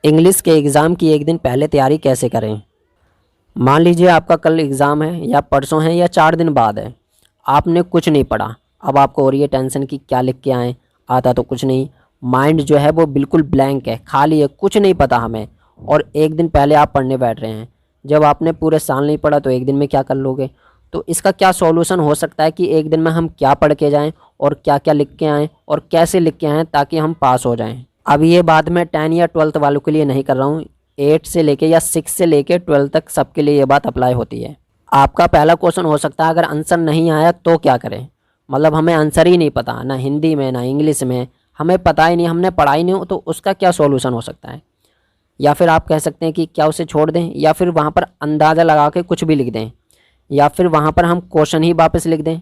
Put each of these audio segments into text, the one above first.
English के exam की एक दिन पहले तैयारी कैसे करें। मान लीजिए आपका कल एग्ज़ाम है या परसों है या 4 दिन बाद है। आपने कुछ नहीं पढ़ा। अब आपको हो रही है टेंशन कि क्या लिख के आएँ, आता तो कुछ नहीं। माइंड जो है वो बिल्कुल ब्लैंक है, खाली है, कुछ नहीं पता हमें। और एक दिन पहले आप पढ़ने बैठ रहे हैं। जब आपने पूरे साल नहीं पढ़ा तो एक दिन में क्या कर लोगे। तो इसका क्या सॉल्यूशन हो सकता है कि एक दिन में हम क्या पढ़ के जाएँ और क्या क्या लिख के आएँ और कैसे लिख के आएँ ताकि हम पास हो जाएँ। अब ये बात मैं 10 या 12th वालों के लिए नहीं कर रहा हूँ। 8 से लेके या 6 से लेके 12 तक सबके लिए ये बात अप्लाई होती है। आपका पहला क्वेश्चन हो सकता है अगर आंसर नहीं आया तो क्या करें। मतलब हमें आंसर ही नहीं पता, ना हिंदी में ना इंग्लिश में, हमें पता ही नहीं, हमने पढ़ा ही नहीं हो, तो उसका क्या सॉल्यूशन हो सकता है। या फिर आप कह सकते हैं कि क्या उसे छोड़ दें, या फिर वहाँ पर अंदाज़ा लगा के कुछ भी लिख दें, या फिर वहाँ पर हम क्वेश्चन ही वापस लिख दें,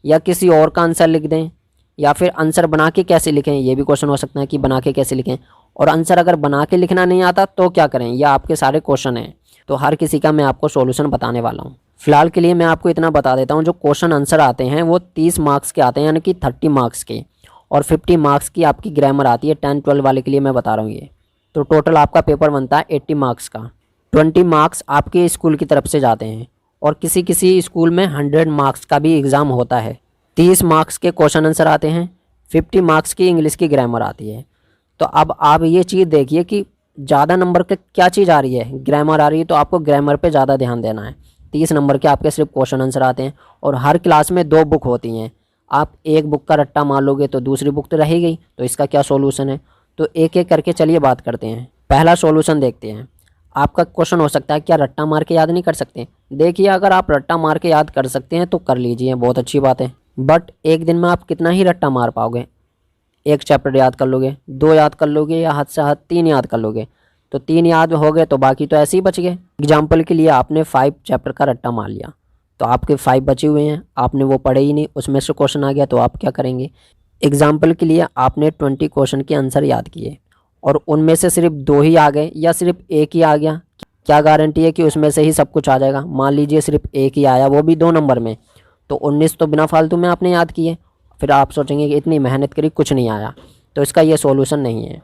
या किसी और का आंसर लिख दें, या फिर आंसर बना के कैसे लिखें। ये भी क्वेश्चन हो सकता है कि बना के कैसे लिखें। और आंसर अगर बना के लिखना नहीं आता तो क्या करें। यह आपके सारे क्वेश्चन हैं, तो हर किसी का मैं आपको सॉल्यूशन बताने वाला हूँ। फिलहाल के लिए मैं आपको इतना बता देता हूँ, जो क्वेश्चन आंसर आते हैं वो 30 मार्क्स के आते हैं, यानी कि 30 मार्क्स के, और 50 मार्क्स की आपकी ग्रामर आती है। 10-12 वाले के लिए मैं बता रहा हूँ ये। तो टोटल आपका पेपर बनता है 80 मार्क्स का। 20 मार्क्स आपके स्कूल की तरफ से जाते हैं, और किसी किसी स्कूल में 100 मार्क्स का भी एग्ज़ाम होता है। 30 मार्क्स के क्वेश्चन आंसर आते हैं, 50 मार्क्स की इंग्लिश की ग्रामर आती है। तो अब आप ये चीज़ देखिए कि ज़्यादा नंबर का क्या चीज़ आ रही है, ग्रामर आ रही है, तो आपको ग्रामर पे ज़्यादा ध्यान देना है। 30 नंबर के आपके सिर्फ क्वेश्चन आंसर आते हैं, और हर क्लास में 2 बुक होती हैं। आप एक बुक का रट्टा मार लोगे तो दूसरी बुक तो रह गई, तो इसका क्या सोल्यूशन है। तो एक एक करके चलिए बात करते हैं। पहला सोल्यूशन देखते हैं। आपका क्वेश्चन हो सकता है क्या रट्टा मार के याद नहीं कर सकते। देखिए, अगर आप रट्टा मार के याद कर सकते हैं तो कर लीजिए, बहुत अच्छी बात है। बट एक दिन में आप कितना ही रट्टा मार पाओगे। एक चैप्टर याद कर लोगे, 2 याद कर लोगे, या हद से हद 3 याद कर लोगे। तो 3 याद हो गए तो बाकी तो ऐसे ही बच गए। एग्जाम्पल के लिए आपने 5 चैप्टर का रट्टा मार लिया, तो आपके 5 बचे हुए हैं, आपने वो पढ़े ही नहीं, उसमें से क्वेश्चन आ गया तो आप क्या करेंगे। एग्जाम्पल के लिए आपने 20 क्वेश्चन के आंसर याद किए, और उनमें से सिर्फ 2 ही आ गए या सिर्फ एक ही आ गया। क्या गारंटी है कि उसमें से ही सब कुछ आ जाएगा। मान लीजिए सिर्फ एक ही आया, वो भी 2 नंबर में, तो 19 तो बिना फालतू में आपने याद किए। फिर आप सोचेंगे कि इतनी मेहनत करी कुछ नहीं आया, तो इसका ये सॉल्यूशन नहीं है।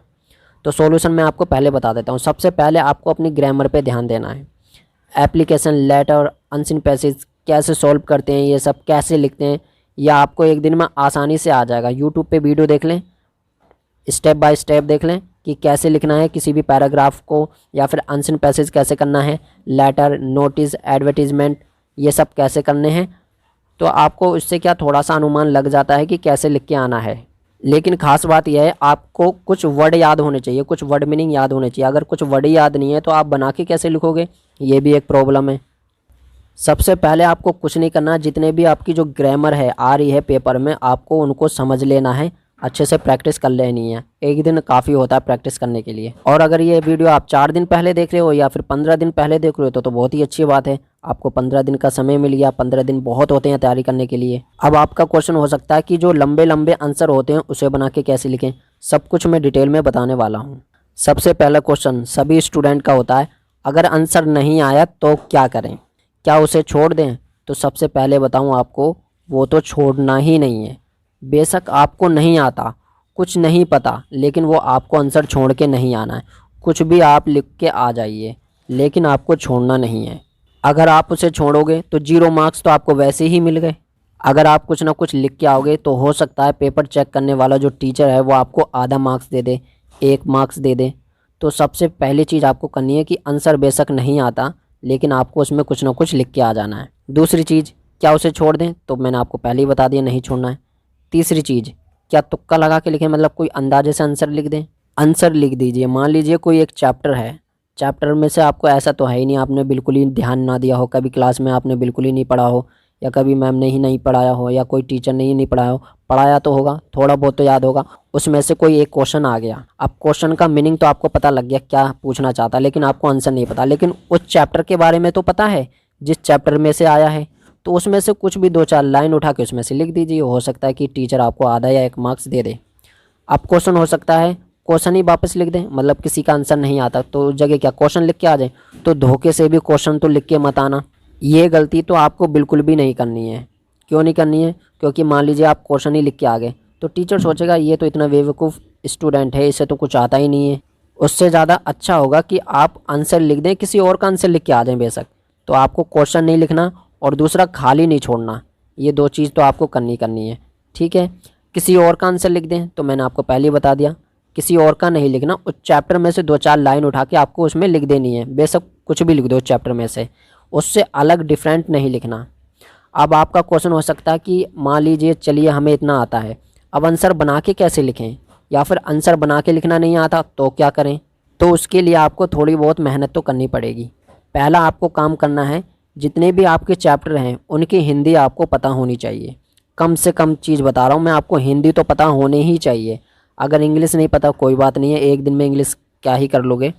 तो सॉल्यूशन मैं आपको पहले बता देता हूँ। सबसे पहले आपको अपनी ग्रामर पे ध्यान देना है। एप्लीकेशन, लेटर, अनसीन पैसेज कैसे सॉल्व करते हैं, ये सब कैसे लिखते हैं, यह आपको एक दिन में आसानी से आ जाएगा। यूट्यूब पे वीडियो देख लें, स्टेप बाय स्टेप देख लें कि कैसे लिखना है किसी भी पैराग्राफ को, या फिर अनसीन पैसेज कैसे करना है, लेटर, नोटिस, एडवर्टीजमेंट, ये सब कैसे करने हैं। तो आपको इससे क्या थोड़ा सा अनुमान लग जाता है कि कैसे लिख के आना है। लेकिन खास बात यह है, आपको कुछ वर्ड याद होने चाहिए, कुछ वर्ड मीनिंग याद होने चाहिए। अगर कुछ वर्ड याद नहीं है तो आप बना के कैसे लिखोगे, ये भी एक प्रॉब्लम है। सबसे पहले आपको कुछ नहीं करना, जितने भी आपकी जो ग्रामर है आ रही है पेपर में, आपको उनको समझ लेना है, अच्छे से प्रैक्टिस कर लेनी है। एक दिन काफ़ी होता है प्रैक्टिस करने के लिए। और अगर ये वीडियो आप 4 दिन पहले देख रहे हो या फिर 15 दिन पहले देख रहे हो तो बहुत ही अच्छी बात है। आपको 15 दिन का समय मिल गया। 15 दिन बहुत होते हैं तैयारी करने के लिए। अब आपका क्वेश्चन हो सकता है कि जो लंबे लंबे आंसर होते हैं उसे बना के कैसे लिखें। सब कुछ मैं डिटेल में बताने वाला हूँ। सबसे पहला क्वेश्चन सभी स्टूडेंट का होता है, अगर आंसर नहीं आया तो क्या करें, क्या उसे छोड़ दें। तो सबसे पहले बताऊँ आपको, वो तो छोड़ना ही नहीं है। बेशक आपको नहीं आता, कुछ नहीं पता, लेकिन वो आपको आंसर छोड़ के नहीं आना है। कुछ भी आप लिख के आ जाइए, लेकिन आपको छोड़ना नहीं है। अगर आप उसे छोड़ोगे तो 0 मार्क्स तो आपको वैसे ही मिल गए। अगर आप कुछ ना कुछ लिख के आओगे तो हो सकता है पेपर चेक करने वाला जो टीचर है वो आपको आधा मार्क्स दे दे, 1 मार्क्स दे दे। तो सबसे पहली चीज़ आपको करनी है कि आंसर बेशक नहीं आता, लेकिन आपको उसमें कुछ ना कुछ लिख के आ जाना है। दूसरी चीज़, क्या उसे छोड़ दें, तो मैंने आपको पहले ही बता दिया, नहीं छोड़ना है। तीसरी चीज़, क्या तुक्का लगा के लिखें, मतलब कोई अंदाजे से आंसर लिख दें। आंसर लिख दीजिए। मान लीजिए कोई एक चैप्टर है, चैप्टर में से आपको ऐसा तो है ही नहीं, आपने बिल्कुल ही ध्यान ना दिया हो, कभी क्लास में आपने बिल्कुल ही नहीं पढ़ा हो, या कभी मैम ने ही नहीं पढ़ाया हो, या कोई टीचर ने ही नहीं पढ़ाया हो। पढ़ाया तो होगा, थोड़ा बहुत तो याद होगा। उसमें से कोई एक क्वेश्चन आ गया, अब क्वेश्चन का मीनिंग तो आपको पता लग गया क्या पूछना चाहता, लेकिन आपको आंसर नहीं पता। लेकिन उस चैप्टर के बारे में तो पता है जिस चैप्टर में से आया है, तो उसमें से कुछ भी 2-4 लाइन उठा के उसमें से लिख दीजिए। हो सकता है कि टीचर आपको आधा या 1 मार्क्स दे दे। अब क्वेश्चन हो सकता है क्वेश्चन ही वापस लिख दें, मतलब किसी का आंसर नहीं आता तो उस जगह क्या क्वेश्चन लिख के आ जाए। तो धोखे से भी क्वेश्चन तो लिख के मत आना। ये गलती तो आपको बिल्कुल भी नहीं करनी है। क्यों नहीं करनी है, क्योंकि मान लीजिए आप क्वेश्चन ही लिख के आ गए तो टीचर सोचेगा ये तो इतना बेवकूफ़ स्टूडेंट है, इसे तो कुछ आता ही नहीं है। उससे ज़्यादा अच्छा होगा कि आप आंसर लिख दें, किसी और का आंसर लिख के आ जाएं बेशक। तो आपको क्वेश्चन नहीं लिखना और दूसरा खाली नहीं छोड़ना, ये दो चीज़ तो आपको करनी है, ठीक है। किसी और का आंसर लिख दें तो मैंने आपको पहले ही बता दिया, किसी और का नहीं लिखना। उस चैप्टर में से 2-4 लाइन उठा के आपको उसमें लिख देनी है, बेशक कुछ भी लिख दो उस चैप्टर में से, उससे अलग डिफरेंट नहीं लिखना। अब आपका क्वेश्चन हो सकता है कि मान लीजिए चलिए हमें इतना आता है, अब आंसर बना के कैसे लिखें, या फिर आंसर बना के लिखना नहीं आता तो क्या करें। तो उसके लिए आपको थोड़ी बहुत मेहनत तो करनी पड़ेगी। पहला आपको काम करना है, जितने भी आपके चैप्टर हैं उनकी हिंदी आपको पता होनी चाहिए। कम से कम चीज़ बता रहा हूँ मैं आपको, हिंदी तो पता होने ही चाहिए। अगर इंग्लिश नहीं पता कोई बात नहीं है, एक दिन में इंग्लिश क्या ही कर लोगे।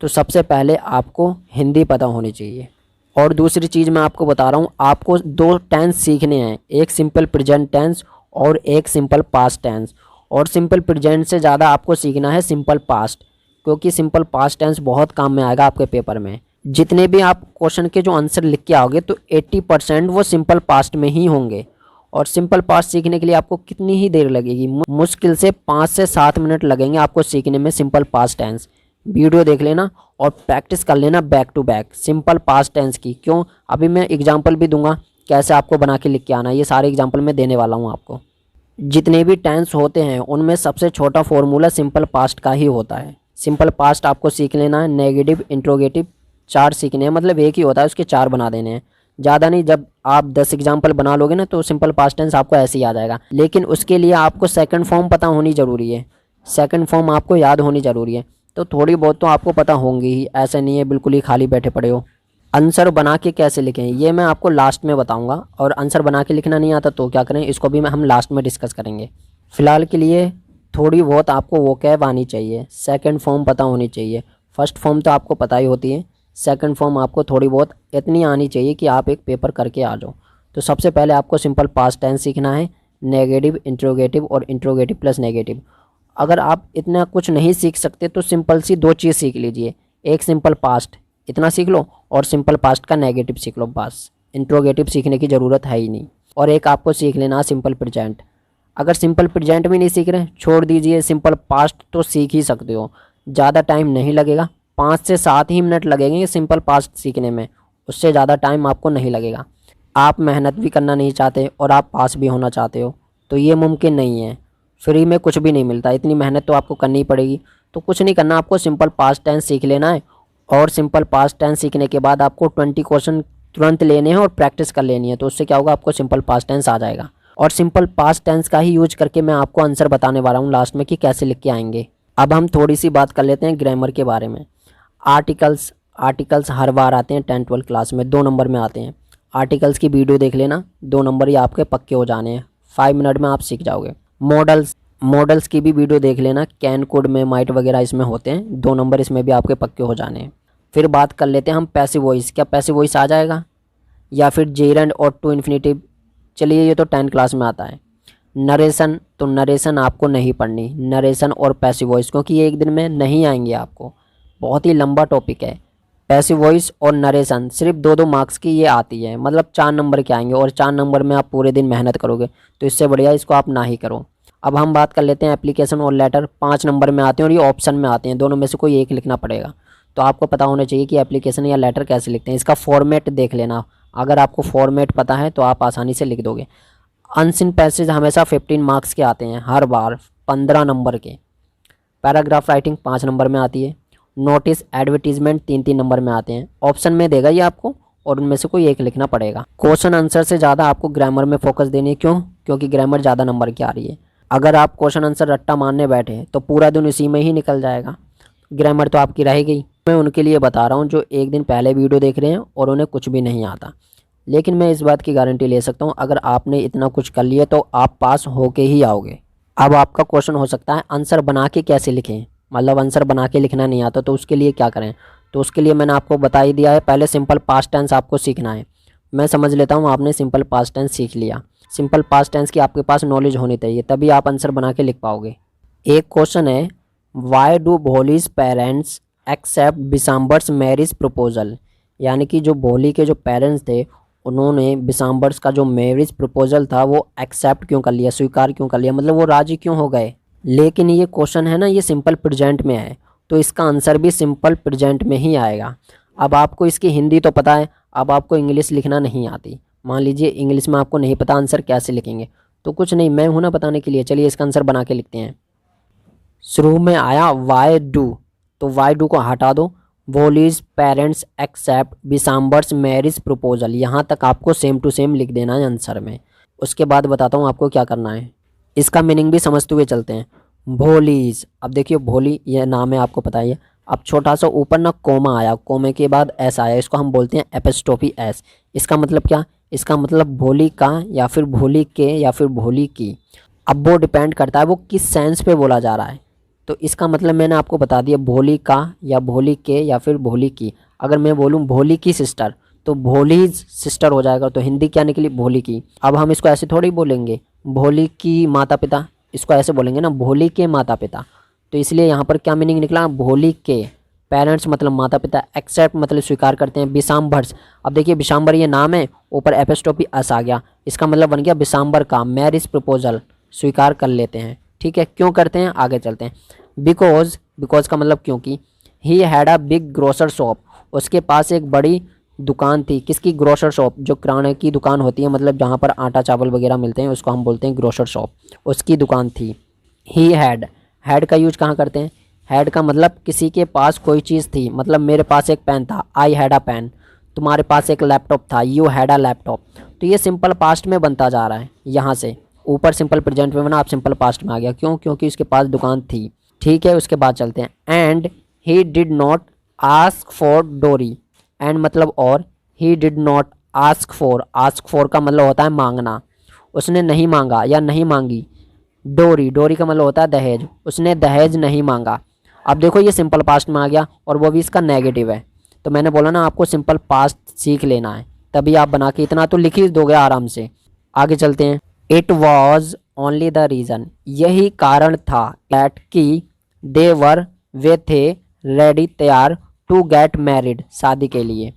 तो सबसे पहले आपको हिंदी पता होनी चाहिए। और दूसरी चीज़ मैं आपको बता रहा हूँ, आपको 2 टेंस सीखने हैं, एक सिंपल प्रेजेंट टेंस और एक सिंपल पास्ट टेंस। और सिंपल प्रेजेंट से ज़्यादा आपको सीखना है सिंपल पास्ट, क्योंकि सिंपल पास्ट टेंस बहुत काम में आएगा आपके पेपर में। जितने भी आप क्वेश्चन के जो आंसर लिख के आओगे तो 80% वो सिंपल पास्ट में ही होंगे। और सिंपल पास्ट सीखने के लिए आपको कितनी ही देर लगेगी, मुश्किल से 5 से 7 मिनट लगेंगे आपको सीखने में सिंपल पास्ट टेंस। वीडियो देख लेना और प्रैक्टिस कर लेना back to back simple past tense की। क्यों, अभी मैं एग्जांपल भी दूंगा कैसे आपको बना के लिख के आना, ये सारे एग्जांपल मैं देने वाला हूँ आपको। जितने भी टेंस होते हैं उनमें सबसे छोटा फॉर्मूला सिंपल पास्ट का ही होता है। सिंपल पास्ट आपको सीख लेना है, नेगेटिव इंट्रोगेटिव 4 सीखने हैं, मतलब एक ही होता है उसके 4 बना देने हैं, ज़्यादा नहीं। जब आप 10 एग्जाम्पल बना लोगे ना तो सिंपल पास्ट टेंस आपको ऐसे ही आ जाएगा। लेकिन उसके लिए आपको सेकंड फॉर्म पता होनी ज़रूरी है, सेकंड फॉर्म आपको याद होनी ज़रूरी है। तो थोड़ी बहुत तो आपको पता होंगी ही, ऐसा नहीं है बिल्कुल ही खाली बैठे पड़े हो। आंसर बना के कैसे लिखें ये मैं आपको लास्ट में बताऊंगा, और आंसर बना के लिखना नहीं आता तो क्या करें, इसको भी हम लास्ट में डिस्कस करेंगे। फ़िलहाल के लिए थोड़ी बहुत आपको वोकैब आनी चाहिए, सेकंड फॉर्म पता होनी चाहिए। फर्स्ट फॉर्म तो आपको पता ही होती है, सेकंड फॉर्म आपको थोड़ी बहुत इतनी आनी चाहिए कि आप एक पेपर करके आ जाओ। तो सबसे पहले आपको सिंपल पास्ट टेंस सीखना है, नेगेटिव इंट्रोगेटिव और इंट्रोगेटिव प्लस नेगेटिव। अगर आप इतना कुछ नहीं सीख सकते तो सिंपल सी 2 चीज़ सीख लीजिए, एक सिंपल पास्ट इतना सीख लो और सिंपल पास्ट का नेगेटिव सीख लो, बस। इंट्रोगेटिव सीखने की ज़रूरत है ही नहीं। और एक आपको सीख लेना सिंपल प्रेजेंट। अगर सिंपल प्रेजेंट भी नहीं सीख रहे छोड़ दीजिए, सिंपल पास्ट तो सीख ही सकते हो, ज़्यादा टाइम नहीं लगेगा, 5 से 7 ही मिनट लगेंगे सिंपल पास्ट सीखने में, उससे ज़्यादा टाइम आपको नहीं लगेगा। आप मेहनत भी करना नहीं चाहते और आप पास भी होना चाहते हो तो ये मुमकिन नहीं है, फ्री में कुछ भी नहीं मिलता, इतनी मेहनत तो आपको करनी पड़ेगी। तो कुछ नहीं करना, आपको सिंपल पास्ट टेंस सीख लेना है, और सिंपल पास्ट टेंस सीखने के बाद आपको 20 क्वेश्चन तुरंत लेने हैं और प्रैक्टिस कर लेनी है। तो उससे क्या होगा, आपको सिंपल पास्ट टेंस आ जाएगा। और सिंपल पास्ट टेंस का ही यूज करके मैं आपको आंसर बताने वाला हूँ लास्ट में कि कैसे लिख के आएंगे। अब हम थोड़ी सी बात कर लेते हैं ग्रामर के बारे में। आर्टिकल्स हर बार आते हैं 10-12 क्लास में, 2 नंबर में आते हैं। आर्टिकल्स की वीडियो देख लेना, 2 नंबर ही आपके पक्के हो जाने हैं, 5 मिनट में आप सीख जाओगे। मॉडल्स की भी वीडियो देख लेना, कैन कोड में माइट वगैरह इसमें होते हैं, 2 नंबर इसमें भी आपके पक्के हो जाने हैं। फिर बात कर लेते हैं हम पैसिव वॉइस, क्या पैसिव वॉइस आ जाएगा, या फिर जेरंड और टू इन्फिनेटिव, चलिए ये तो 10 क्लास में आता है। नरेशन, तो नरेशन आपको नहीं पढ़नी, नरेशन और पैसिव वॉइस, क्योंकि ये एक दिन में नहीं आएंगे आपको, बहुत ही लंबा टॉपिक है। पैसिव वॉइस और नरेशन सिर्फ 2-2 मार्क्स की ये आती है, मतलब 4 नंबर के आएंगे, और 4 नंबर में आप पूरे दिन मेहनत करोगे, तो इससे बढ़िया इसको आप ना ही करो। अब हम बात कर लेते हैं एप्लीकेशन और लेटर, 5 नंबर में आते हैं और ये ऑप्शन में आते हैं, दोनों में से कोई एक लिखना पड़ेगा। तो आपको पता होना चाहिए कि एप्लीकेशन या लेटर कैसे लिखते हैं, इसका फॉर्मेट देख लेना, अगर आपको फॉर्मेट पता है तो आप आसानी से लिख दोगे। अनसीन पैसेज हमेशा 15 मार्क्स के आते हैं, हर बार 15 नंबर के। पैराग्राफ राइटिंग 5 नंबर में आती है। नोटिस एडवर्टीजमेंट 3-3 नंबर में आते हैं, ऑप्शन में देगा ये आपको, और उनमें से कोई एक लिखना पड़ेगा। क्वेश्चन आंसर से ज़्यादा आपको ग्रामर में फोकस देनी है, क्यों, क्योंकि ग्रामर ज़्यादा नंबर की आ रही है। अगर आप क्वेश्चन आंसर रट्टा मारने बैठे तो पूरा दिन उसी में ही निकल जाएगा, ग्रामर तो आपकी रह गई। मैं उनके लिए बता रहा हूँ जो एक दिन पहले वीडियो देख रहे हैं और उन्हें कुछ भी नहीं आता, लेकिन मैं इस बात की गारंटी ले सकता हूँ, अगर आपने इतना कुछ कर लिया तो आप पास होके ही आओगे। अब आपका क्वेश्चन हो सकता है आंसर बना के कैसे लिखें, मतलब आंसर बना के लिखना नहीं आता तो उसके लिए क्या करें। तो उसके लिए मैंने आपको बता ही दिया है, पहले सिंपल पास्ट टेंस आपको सीखना है। मैं समझ लेता हूँ आपने सिंपल पास्ट टेंस सीख लिया, सिंपल पास्ट टेंस की आपके पास नॉलेज होनी चाहिए, तभी आप आंसर बना के लिख पाओगे। एक क्वेश्चन है, why do Bholi's parents accept Bishamber's marriage proposal, यानी कि जो भोली के जो पेरेंट्स थे उन्होंने बिसाम्बर्स का जो मैरिज प्रपोजल था वो एक्सेप्ट क्यों कर लिया, स्वीकार क्यों कर लिया, मतलब वो राजी क्यों हो गए। लेकिन ये क्वेश्चन है ना, ये सिंपल प्रेजेंट में है, तो इसका आंसर भी सिंपल प्रेजेंट में ही आएगा। अब आपको इसकी हिंदी तो पता है, अब आपको इंग्लिश लिखना नहीं आती। मान लीजिए इंग्लिश में आपको नहीं पता आंसर कैसे लिखेंगे, तो कुछ नहीं, मैं हूं ना बताने के लिए। चलिए इसका आंसर बना के लिखते हैं। शुरू में आया वाई डू, तो वाई डू को हटा दो। वोलीज parents accept Bishamber's marriage proposal, यहाँ तक आपको सेम टू सेम लिख देना है आंसर में। उसके बाद बताता हूँ आपको क्या करना है। इसका मीनिंग भी समझते हुए चलते हैं। भोलीज, अब देखिए भोली ये नाम है, आपको पता ही है। अब छोटा सा ऊपर ना कोमा आया, कोमे के बाद एस आया, इसको हम बोलते हैं एपिस्टोफी एस। इसका मतलब क्या? इसका मतलब भोली का या फिर भोली के या फिर भोली की। अब वो डिपेंड करता है वो किस सेंस पे बोला जा रहा है। तो इसका मतलब मैंने आपको बता दिया, भोली का या भोली के या फिर भोली की। अगर मैं बोलूँ भोली की सिस्टर तो भोलीज सिस्टर हो जाएगा, तो हिंदी क्या निकली? भोली की। अब हम इसको ऐसे थोड़ी बोलेंगे भोली की माता पिता, इसको ऐसे बोलेंगे ना भोली के माता पिता। तो इसलिए यहाँ पर क्या मीनिंग निकला? भोली के पेरेंट्स मतलब माता पिता, एक्सेप्ट मतलब स्वीकार करते हैं, बिसाम्बर्स। अब देखिए बिसाम्बर ये नाम है, ऊपर एपिस्टोफी एस आ गया, इसका मतलब बन गया बिसाम्बर का मैरिज प्रपोजल, स्वीकार कर लेते हैं। ठीक है, क्यों करते हैं आगे चलते हैं। बिकॉज, बिकॉज का मतलब क्योंकि। ही had a big grocer shop, उसके पास एक बड़ी दुकान थी। किसकी? ग्रोसर शॉप, जो किराने की दुकान होती है, मतलब जहाँ पर आटा चावल वगैरह मिलते हैं, उसको हम बोलते हैं ग्रोसर शॉप, उसकी दुकान थी। ही हैड, हैड का यूज कहाँ करते हैं? हैड का मतलब किसी के पास कोई चीज़ थी, मतलब मेरे पास एक पेन था, आई हैड अ पेन। तुम्हारे पास एक लैपटॉप था, यू हैड अ लैपटॉप। तो ये सिंपल पास्ट में बनता जा रहा है, यहाँ से ऊपर सिंपल प्रेजेंट में बना, आप सिंपल पास्ट में आ गया। क्यों? क्योंकि उसके पास दुकान थी। ठीक है, उसके बाद चलते हैं। And he did not ask for डोरी, एंड मतलब और, ही did not ask for, ask for का मतलब होता है मांगना, उसने नहीं मांगा या नहीं मांगी। डोरी, डोरी का मतलब होता है दहेज, उसने दहेज नहीं मांगा। अब देखो ये सिंपल पास्ट में आ गया और वो भी इसका नेगेटिव है। तो मैंने बोला ना आपको सिंपल पास्ट सीख लेना है, तभी आप बना के इतना तो लिख ही दोगे आराम से। आगे चलते हैं। It was only the reason, यही कारण था, दैट कि दे वर, वे थे, रेडी तैयार, टू गेट मैरिड, शादी के लिए,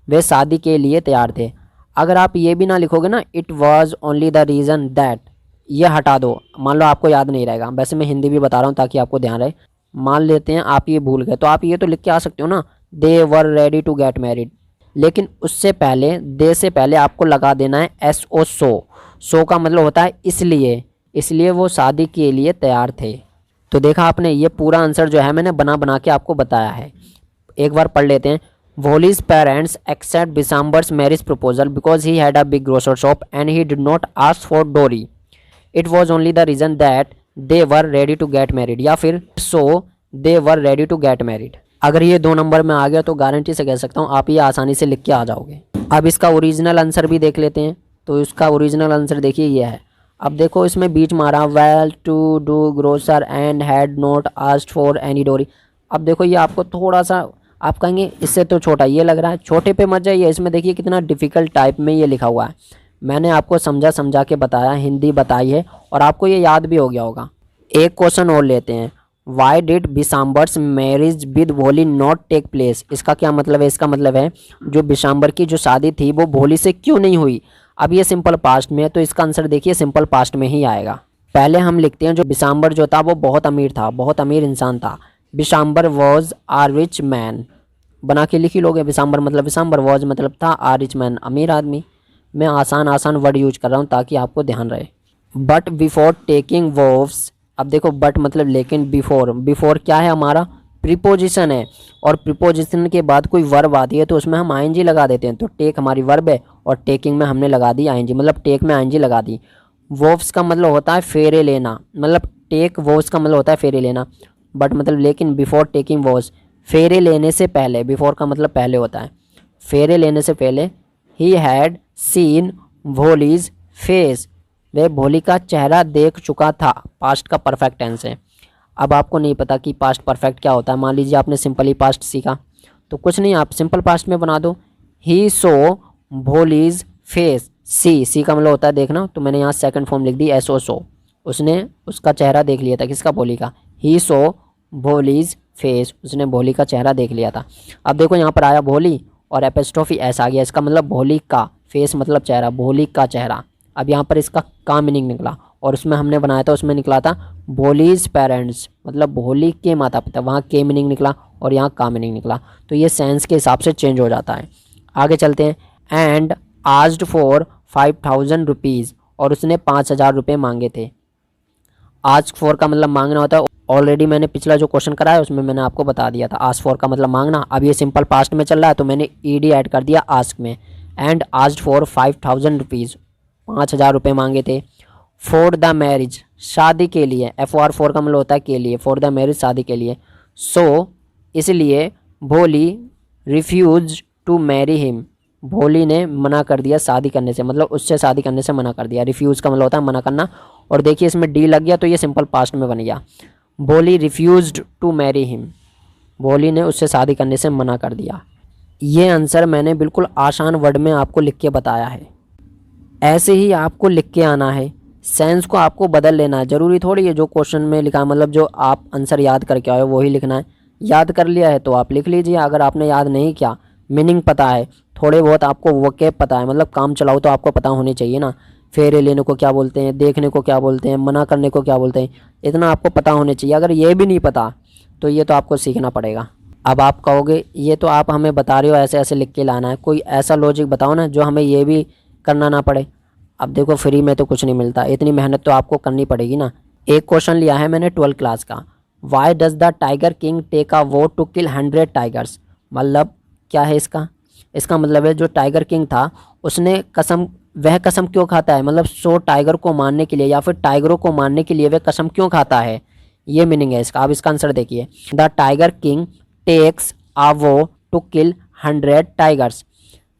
वे शादी के लिए तैयार थे। अगर आप ये भी ना लिखोगे ना, it was only the reason that, ये हटा दो, मान लो आपको याद नहीं रहेगा। वैसे मैं हिंदी भी बता रहा हूँ ताकि आपको ध्यान रहे। मान लेते हैं आप ये भूल गए, तो आप ये तो लिख के आ सकते हो ना, they were ready to get married. लेकिन उससे पहले, दे से पहले आपको लगा देना है एस ओ, सो का मतलब होता है इसलिए, इसलिए वो शादी के लिए तैयार थे। तो देखा आपने, ये पूरा आंसर जो है मैंने बना बना के आपको बताया है। एक बार पढ़ लेते हैं। Bholi's parents accept Bishamber's marriage proposal because he had a big grocer shop and he did not ask for dowry. It was only the reason that they were ready to get married, या फिर so they were ready to get married. अगर ये 2 number में आ गया तो guarantee से कह सकता हूँ आप ये आसानी से लिख के आ जाओगे। अब इसका ओरिजिनल आंसर भी देख लेते हैं। तो इसका ओरिजिनल आंसर देखिए ये है। अब देखो इसमें बीच मारा, well to do grocer and had not asked for any dowry. अब देखो ये आपको थोड़ा सा, आप कहेंगे इससे तो छोटा ये लग रहा है, छोटे पे मत जाइए, इसमें देखिए कितना डिफ़िकल्ट टाइप में ये लिखा हुआ है। मैंने आपको समझा समझा के बताया, हिंदी बताई है और आपको ये याद भी हो गया होगा। एक क्वेश्चन और लेते हैं। वाई डिड बिसाम्बर्स मैरिज विद भोली नॉट टेक प्लेस, इसका क्या मतलब है? इसका मतलब है जो बिसाम्बर की जो शादी थी वो भोली से क्यों नहीं हुई। अब ये सिंपल पास्ट में है, तो इसका आंसर देखिए सिंपल पास्ट में ही आएगा। पहले हम लिखते हैं जो बिसाम्बर जो था वो बहुत अमीर था, बहुत अमीर इंसान था। बिसाम्बर वॉज आ रिच मैन, बना के लिख ही लोगे। बिसाम्बर मतलब, बिसाम्बर वॉज मतलब था, आ रिच मैन अमीर आदमी। मैं आसान आसान वर्ड यूज कर रहा हूँ ताकि आपको ध्यान रहे। बट बिफोर टेकिंग वोव्स, अब देखो बट मतलब लेकिन, बिफोर, बिफोर क्या है हमारा? प्रीपोजिशन है, और प्रीपोजिशन के बाद कोई वर्ब आती है तो उसमें हम आईएनजी लगा देते हैं। तो टेक हमारी वर्ब है और टेकिंग में हमने लगा दी आईएनजी, मतलब टेक में आईएनजी लगा दी। वोव्स का मतलब होता है फेरे लेना, मतलब टेक वोव्स का मतलब होता है फेरे लेना। बट मतलब लेकिन, बिफोर टेकिंग वोव्स फेरे लेने से पहले, बिफोर का मतलब पहले होता है, फेरे लेने से पहले। He had seen Bholi's face, वह भोली का चेहरा देख चुका था, पास्ट का परफेक्ट टेंस है। अब आपको नहीं पता कि पास्ट परफेक्ट क्या होता है। मान लीजिए आपने सिंपली पास्ट सीखा तो कुछ नहीं, आप सिंपल पास्ट में बना दो। ही सो भोलीज फेस, सी का मतलब होता है देखना, तो मैंने यहाँ सेकंड फॉर्म लिख दी एस ओ, सो। उसने उसका चेहरा देख लिया था, किसका? भोली का। ही सो भोलीज फेस, उसने भोली का चेहरा देख लिया था। अब देखो यहाँ पर आया भोली और एपिस्ट्रोफी एस आ गया, इसका मतलब भोली का, फेस मतलब चेहरा, भोली का चेहरा। अब यहाँ पर इसका का मीनिंग निकला, और उसमें हमने बनाया था, उसमें निकला था भोलीज पेरेंट्स, मतलब भोली के माता पिता, वहाँ के मीनिंग निकला और यहाँ का मीनिंग निकला। तो ये सेंस के हिसाब से चेंज हो जाता है। आगे चलते हैं। एंड आस्क्ड फॉर 5000 रुपीज़, और उसने 5000 रुपये मांगे थे। आस्क फॉर का मतलब मांगना होता है। ऑलरेडी मैंने पिछला जो क्वेश्चन कराया उसमें मैंने आपको बता दिया था, आस्क फॉर का मतलब मांगना। अब ये सिंपल पास्ट में चल रहा है तो मैंने ईडी ऐड कर दिया आस्क में। एंड आस्क्ड फॉर 5000 रुपीज़, 5000 रुपये मांगे थे। फॉर द मैरिज, शादी के लिए, FOR का मतलब होता है के लिए, फॉर द मैरिज शादी के लिए। सो इसलिए भोली रिफ्यूज टू मैरी हिम, भोली ने मना कर दिया शादी करने से, मतलब उससे शादी करने से मना कर दिया। रिफ्यूज़ का मतलब होता है मना करना, और देखिए इसमें डी लग गया तो ये सिंपल पास्ट में बन गया। भोली रिफ्यूज्ड टू मैरी हिम, भोली ने उससे शादी करने से मना कर दिया। ये आंसर मैंने बिल्कुल आसान वर्ड में आपको लिख के बताया है। ऐसे ही आपको लिख के आना है, सेंस को आपको बदल लेना है। ज़रूरी थोड़ी है जो क्वेश्चन में लिखा है, मतलब जो आप आंसर याद करके आए हो वही लिखना है। याद कर लिया है तो आप लिख लीजिए, अगर आपने याद नहीं किया, मीनिंग पता है, थोड़े बहुत आपको वोकैब पता है, मतलब काम चलाओ तो आपको पता होनी चाहिए ना, फेरे लेने को क्या बोलते हैं, देखने को क्या बोलते हैं, मना करने को क्या बोलते हैं, इतना आपको पता होना चाहिए। अगर ये भी नहीं पता तो ये तो आपको सीखना पड़ेगा। अब आप कहोगे ये तो आप हमें बता रहे हो ऐसे ऐसे लिख के लाना है, कोई ऐसा लॉजिक बताओ ना जो हमें ये भी करना ना पड़े। अब देखो फ्री में तो कुछ नहीं मिलता, इतनी मेहनत तो आपको करनी पड़ेगी ना। एक क्वेश्चन लिया है मैंने 12th क्लास का, why does the tiger king take a vow to kill 100 tigers, मतलब क्या है इसका? इसका मतलब है जो टाइगर किंग था उसने कसम, वह कसम क्यों खाता है, मतलब 100 टाइगर को मारने के लिए या फिर टाइगरों को मारने के लिए वह कसम क्यों खाता है, ये मीनिंग है इसका। अब इसका आंसर देखिए, the tiger king takes a vow to kill 100 tigers.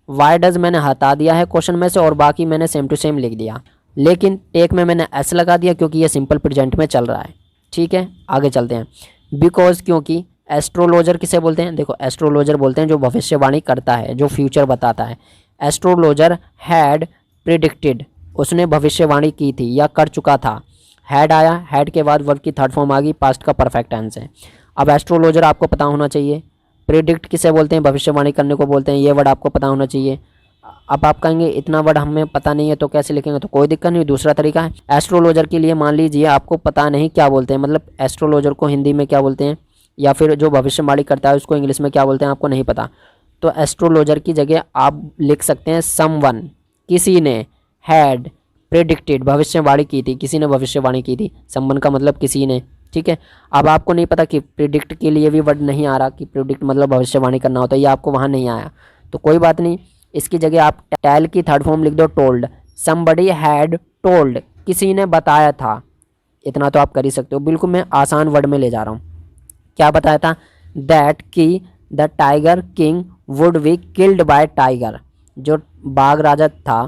Why does मैंने हटा दिया है क्वेश्चन में से और बाकी मैंने सेम टू सेम लिख दिया, लेकिन टेक में मैंने एस लगा दिया क्योंकि ये सिंपल प्रेजेंट में चल रहा है। ठीक है, आगे चलते हैं। बिकॉज, क्योंकि। एस्ट्रोलॉजर किसे बोलते हैं? देखो एस्ट्रोलॉजर बोलते हैं जो भविष्यवाणी करता है, जो फ्यूचर बताता है। एस्ट्रोलॉजर हैड प्रिडिक्टेड, उसने भविष्यवाणी की थी या कर चुका था। हैड आया, हैड के बाद वर्ब की थर्ड फॉर्म आ गई, पास्ट का परफेक्ट टेंस है। अब एस्ट्रोलॉजर आपको पता होना चाहिए। प्रिडिक्ट किसे बोलते हैं? भविष्यवाणी करने को बोलते हैं, ये वर्ड आपको पता होना चाहिए। अब आप कहेंगे इतना वर्ड हमें पता नहीं है तो कैसे लिखेंगे, तो कोई दिक्कत नहीं, दूसरा तरीका है। एस्ट्रोलॉजर के लिए मान लीजिए आपको पता नहीं क्या बोलते हैं, मतलब एस्ट्रोलॉजर को हिंदी में क्या बोलते हैं या फिर जो भविष्यवाणी करता है उसको इंग्लिश में क्या बोलते हैं आपको नहीं पता, तो एस्ट्रोलॉजर की जगह आप लिख सकते हैं समवन, किसी ने, हैड प्रेडिक्टेड, भविष्यवाणी की थी, किसी ने भविष्यवाणी की थी, समवन का मतलब किसी ने। ठीक है, अब आपको नहीं पता कि प्रिडिक्ट के लिए भी वर्ड नहीं आ रहा कि प्रिडिक्ट मतलब भविष्यवाणी करना होता है, ये आपको वहाँ नहीं आया तो कोई बात नहीं, इसकी जगह आप टेल की थर्ड फॉर्म लिख दो टोल्ड। समबडी हैड टोल्ड, किसी ने बताया था, इतना तो आप कर ही सकते हो। बिल्कुल मैं आसान वर्ड में ले जा रहा हूँ। क्या बताया था? दैट कि the tiger king would be killed by tiger, जो बाघ राजा था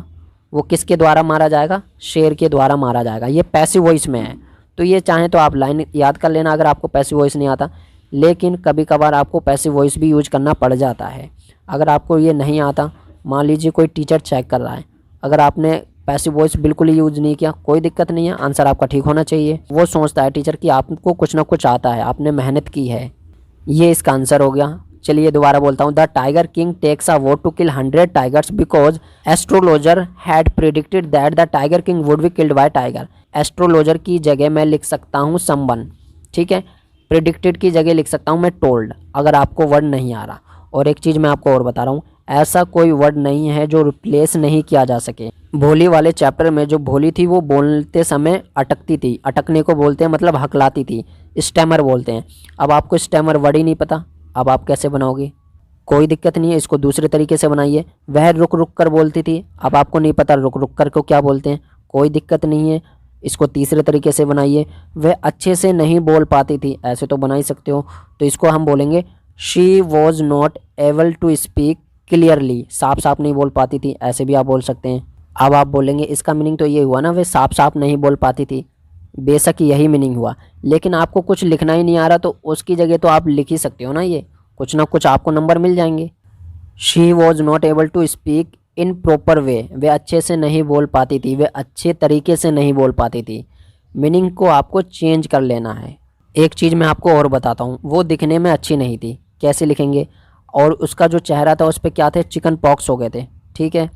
वो किसके द्वारा मारा जाएगा? शेर के द्वारा मारा जाएगा। ये पैसिव वॉइस में है तो ये चाहें तो आप लाइन याद कर लेना अगर आपको पैसिव वॉइस नहीं आता, लेकिन कभी कभार आपको पैसिव वॉइस भी यूज करना पड़ जाता है। अगर आपको ये नहीं आता, मान लीजिए कोई टीचर चेक कर रहा है, अगर आपने पैसिव वॉइस बिल्कुल ही यूज़ नहीं किया कोई दिक्कत नहीं है, आंसर आपका ठीक होना चाहिए। वो सोचता है टीचर कि आपको कुछ ना कुछ आता है, आपने मेहनत की है। ये इसका आंसर हो गया। चलिए दोबारा बोलता हूँ, the tiger king takes a vow to kill 100 tigers because astrologer had predicted that the tiger king would be killed by tiger. Astrologer की जगह मैं लिख सकता हूँ समवन, ठीक है। प्रिडिक्टेड की जगह लिख सकता हूँ मैं टोल्ड, अगर आपको वर्ड नहीं आ रहा। और एक चीज़ मैं आपको और बता रहा हूँ, ऐसा कोई वर्ड नहीं है जो रिप्लेस नहीं किया जा सके। भोली वाले चैप्टर में जो भोली थी वो बोलते समय अटकती थी, अटकने को बोलते हैं मतलब हकलाती थी, स्टैमर बोलते हैं। अब आपको स्टैमर वर्ड ही नहीं पता, अब आप कैसे बनाओगे? कोई दिक्कत नहीं है, इसको दूसरे तरीके से बनाइए। वह रुक रुक कर बोलती थी, अब आपको नहीं पता रुक रुक कर को क्या बोलते हैं, कोई दिक्कत नहीं है, इसको तीसरे तरीके से बनाइए। वह अच्छे से नहीं बोल पाती थी, ऐसे तो बना ही सकते हो, तो इसको हम बोलेंगे she was not able to speak clearly, साफ साफ नहीं बोल पाती थी, ऐसे भी आप बोल सकते हैं। अब आप बोलेंगे इसका मीनिंग तो ये हुआ ना, वे साफ साफ नहीं बोल पाती थी, बेशक यही मीनिंग हुआ, लेकिन आपको कुछ लिखना ही नहीं आ रहा तो उसकी जगह तो आप लिख ही सकते हो ना, ये कुछ ना कुछ आपको नंबर मिल जाएंगे। She was not able to speak in proper way, वे अच्छे से नहीं बोल पाती थी, वे अच्छे तरीके से नहीं बोल पाती थी। मीनिंग को आपको चेंज कर लेना है। एक चीज़ मैं आपको और बताता हूँ, वो दिखने में अच्छी नहीं थी, कैसे लिखेंगे? और उसका जो चेहरा था उस पर क्या थे, चिकन पॉक्स हो गए थे, ठीक है।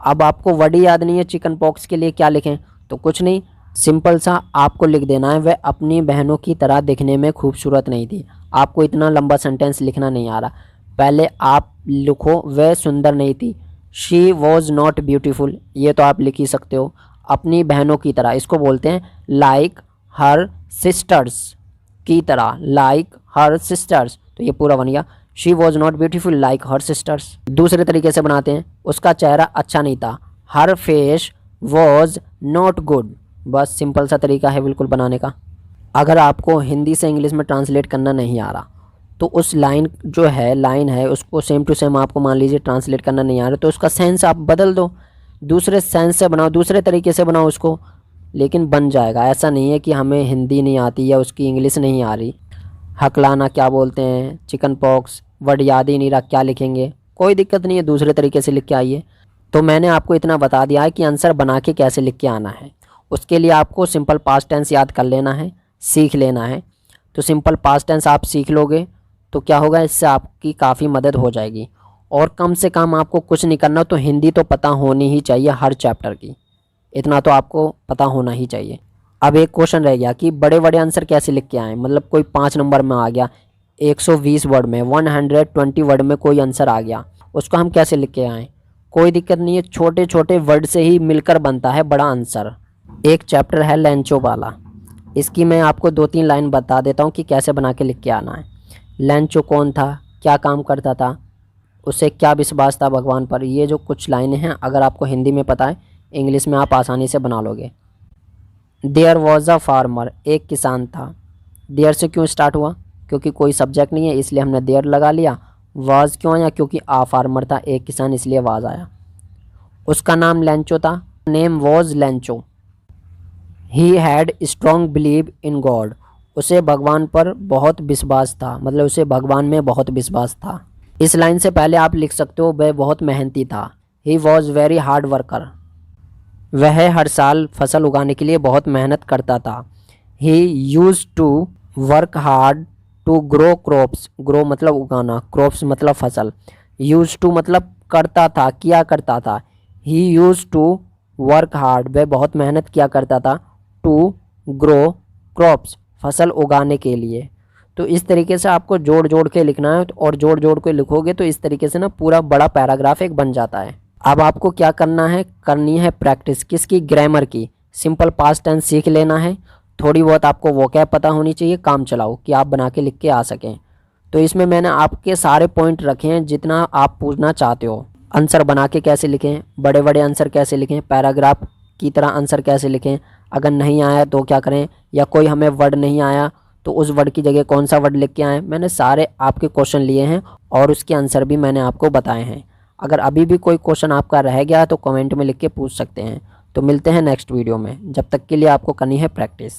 अब आपको वर्ड ही याद नहीं है चिकन पॉक्स के लिए क्या लिखें, तो कुछ नहीं, सिंपल सा आपको लिख देना है, वह अपनी बहनों की तरह दिखने में खूबसूरत नहीं थी। आपको इतना लंबा सेंटेंस लिखना नहीं आ रहा। पहले आप लिखो वह सुंदर नहीं थी, शी वॉज नॉट ब्यूटीफुल, ये तो आप लिख ही सकते हो। अपनी बहनों की तरह, इसको बोलते हैं लाइक हर सिस्टर्स, की तरह, लाइक हर सिस्टर्स, तो ये पूरा बन गया। She was not beautiful like her sisters. दूसरे तरीके से बनाते हैं, उसका चेहरा अच्छा नहीं था, हर फेस वॉज नॉट गुड। बस सिंपल सा तरीका है बिल्कुल बनाने का। अगर आपको हिंदी से इंग्लिश में ट्रांसलेट करना नहीं आ रहा तो उस लाइन है उसको सेम टू सेम आपको मान लीजिए ट्रांसलेट करना नहीं आ रहा तो उसका सेंस आप बदल दो, दूसरे सेंस से बनाओ, दूसरे तरीके से बनाओ उसको, लेकिन बन जाएगा। ऐसा नहीं है कि हमें हिंदी नहीं आती या उसकी इंग्लिश नहीं आ रही। हकलाना क्या बोलते हैं, चिकन पॉक्स, वर्ड याद ही नहीं रहा क्या लिखेंगे, कोई दिक्कत नहीं है, दूसरे तरीके से लिख के आइए। तो मैंने आपको इतना बता दिया है कि आंसर बना के कैसे लिख के आना है। उसके लिए आपको सिंपल पास्ट टेंस याद कर लेना है, सीख लेना है। तो सिंपल पास्ट टेंस आप सीख लोगे तो क्या होगा, इससे आपकी काफ़ी मदद हो जाएगी। और कम से कम आपको कुछ नहीं करना, तो हिंदी तो पता होनी ही चाहिए हर चैप्टर की, इतना तो आपको पता होना ही चाहिए। अब एक क्वेश्चन रह गया कि बड़े बड़े आंसर कैसे लिख के आएँ, मतलब कोई 5 नंबर में आ गया, 120 वर्ड में, 120 वर्ड में कोई आंसर आ गया, उसको हम कैसे लिख के आएँ। कोई दिक्कत नहीं है, छोटे छोटे वर्ड से ही मिलकर बनता है बड़ा आंसर। एक चैप्टर है लेंचो वाला, इसकी मैं आपको 2-3 लाइन बता देता हूँ कि कैसे बना के लिख के आना है। लेंचो कौन था, क्या काम करता था, उसे क्या विश्वास था भगवान पर, ये जो कुछ लाइनें हैं अगर आपको हिंदी में पता है, इंग्लिश में आप आसानी से बना लोगे। देयर वॉज अ फार्मर, एक किसान था। देयर से क्यों स्टार्ट हुआ, क्योंकि कोई सब्जेक्ट नहीं है इसलिए हमने देयर लगा लिया। वाज क्यों आया, क्योंकि आ फार्मर था, एक किसान, इसलिए वाज आया। उसका नाम लेंचो था, name was Lencho. He had strong believe in God, उसे भगवान पर बहुत विश्वास था, मतलब उसे भगवान में बहुत विश्वास था। इस लाइन से पहले आप लिख सकते हो वह बहुत मेहनती था। He was very hard worker, वह हर साल फसल उगाने के लिए बहुत मेहनत करता था। He use to work hard to grow crops, grow मतलब उगाना, क्रॉप्स मतलब फसल, यूज टू मतलब करता था, किया करता था। He use to work hard, वह बहुत मेहनत किया करता था, टू ग्रो क्रॉप्स, फसल उगाने के लिए। तो इस तरीके से आपको जोड़ जोड़ के लिखना है, और जोड़ जोड़ के लिखोगे तो इस तरीके से ना पूरा बड़ा पैराग्राफ एक बन जाता है। अब आपको क्या करना है, करनी है प्रैक्टिस, किसकी, ग्रामर की। सिंपल पास्ट टेंस सीख लेना है, थोड़ी बहुत आपको वोकैब पता होनी चाहिए, काम चलाओ कि आप बना के लिख के आ सकें। तो इसमें मैंने आपके सारे पॉइंट रखे हैं जितना आप पूछना चाहते हो। आंसर बना के कैसे लिखें, बड़े बड़े आंसर कैसे लिखें, पैराग्राफ की तरह आंसर कैसे लिखें, अगर नहीं आया तो क्या करें, या कोई हमें वर्ड नहीं आया तो उस वर्ड की जगह कौन सा वर्ड लिख के आएँ। मैंने सारे आपके क्वेश्चन लिए हैं और उसके आंसर भी मैंने आपको बताए हैं। अगर अभी भी कोई क्वेश्चन आपका रह गया तो कमेंट में लिख के पूछ सकते हैं। तो मिलते हैं नेक्स्ट वीडियो में, जब तक के लिए आपको करनी है प्रैक्टिस।